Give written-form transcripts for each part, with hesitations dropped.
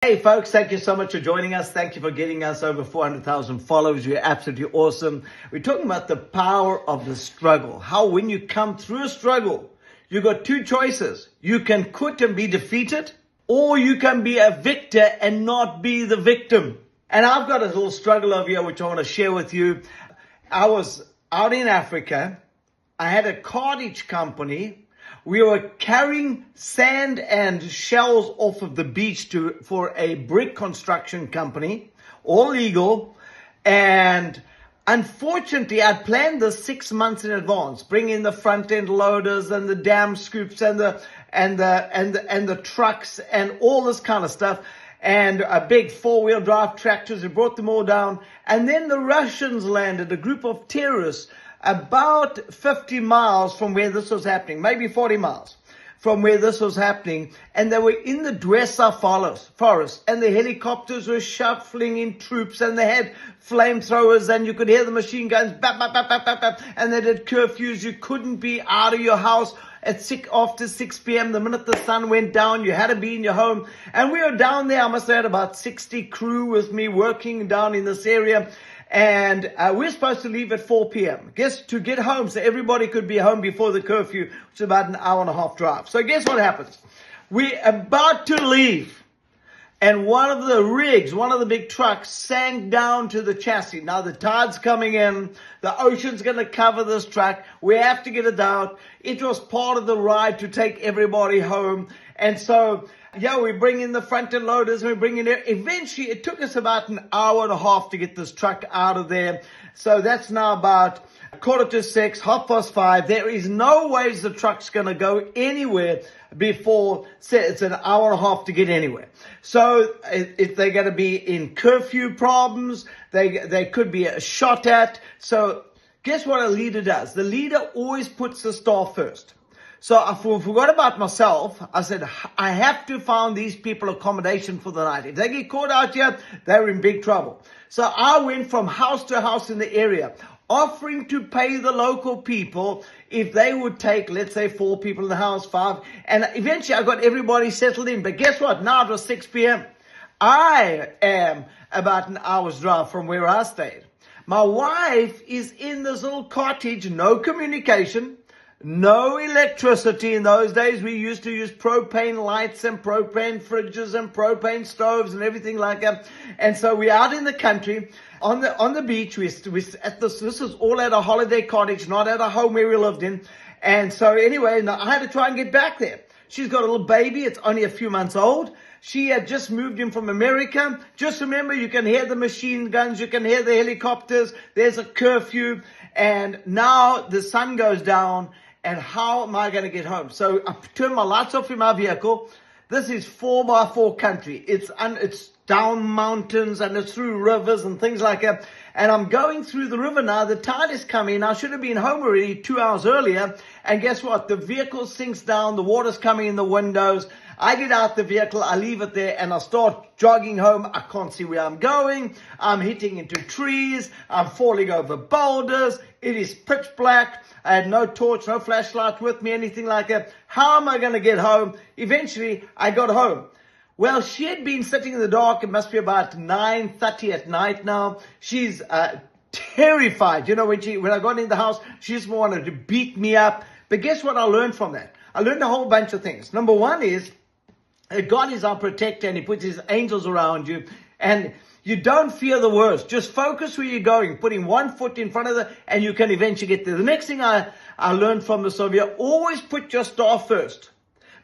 Hey folks, thank you so much for joining us. Thank you for getting us over 400,000 followers. You're absolutely awesome. We're talking about the power of the struggle. How when you come through a struggle, you got two choices. You can quit and be defeated, or you can be a victor and not be the victim. And I've got a little struggle over here which I want to share with you. I was out in Africa. I had a cottage company. We were carrying sand and shells off of the beach for a brick construction company, all legal. And unfortunately, I'd planned this 6 months in advance, bring in the front end loaders and the dam scoops and the trucks and all this kind of stuff. And a big 4-wheel drive tractors. We brought them all down. And then the Russians landed, a group of terrorists, about 50 miles from where this was happening, maybe 40 miles from where this was happening. And they were in the Dresser forest, and the helicopters were shuffling in troops, and they had flamethrowers, and you could hear the machine guns, bap, bap, bap, bap, bap, bap, and they did curfews. You couldn't be out of your house after 6 p.m. The minute the sun went down, you had to be in your home. And we were down there. I must have had about 60 crew with me working down in this area. And we're supposed to leave at 4 p.m. To get home so everybody could be home before the curfew, which is about an hour and a half drive. So guess what happens? We're about to leave. And one of the rigs, one of the big trucks, sank down to the chassis. Now the tide's coming in. The ocean's going to cover this truck. We have to get it out. It was part of the ride to take everybody home. And so, yeah, we bring in the front end loaders and we bring in there. Eventually, it took us about an hour and a half to get this truck out of there. So that's now about 5:45, 5:30. There is no ways the truck's going to go anywhere before, say, it's an hour and a half to get anywhere. So if they're going to be in curfew problems, they could be shot at. So guess what a leader does? The leader always puts the staff first. So I forgot about myself. I said, I have to find these people accommodation for the night. If they get caught out here, they're in big trouble. So I went from house to house in the area, offering to pay the local people if they would take, let's say, 4 people in the house, 5. And eventually I got everybody settled in. But guess what? Now it was 6 p.m. I am about an hour's drive from where I stayed. My wife is in this little cottage, no communication. No electricity. In those days, we used to use propane lights and propane fridges and propane stoves and everything like that. And so we're out in the country on the beach. We at this is all at a holiday cottage, not at a home where we lived in. And so anyway, I had to try and get back there. She's got a little baby. It's only a few months old. She had just moved in from America. Just remember, you can hear the machine guns. You can hear the helicopters. There's a curfew. And now the sun goes down. And how am I going to get home? So I turned my lights off in my vehicle. This is 4x4 country. It's down mountains and it's through rivers and things like that. And I'm going through the river now. The tide is coming. I should have been home already 2 hours earlier. And guess what? The vehicle sinks down. The water's coming in the windows. I get out the vehicle, I leave it there, and I start jogging home. I can't see where I'm going. I'm hitting into trees. I'm falling over boulders. It is pitch black. I had no torch, no flashlight with me, anything like that. How am I going to get home? Eventually, I got home. Well, she had been sitting in the dark. It must be about 9:30 at night now. She's terrified. You know, when I got in the house, she just wanted to beat me up. But guess what I learned from that? I learned a whole bunch of things. Number one is, God is our protector and He puts His angels around you. And you don't fear the worst. Just focus where you're going, putting one foot in front of and you can eventually get there. The next thing I learned from the Soviet, always put your staff first.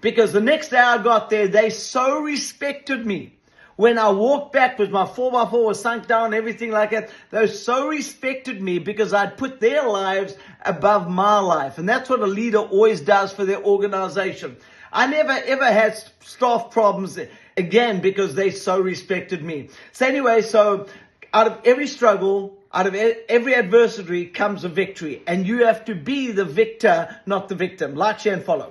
Because the next day I got there, they so respected me. When I walked back with my 4x4 was sunk down, everything like that, they so respected me because I'd put their lives above my life. And that's what a leader always does for their organization. I never ever had staff problems again because they so respected me. So anyway, so out of every struggle, out of every adversity comes a victory. And you have to be the victor, not the victim. Like, share, and follow.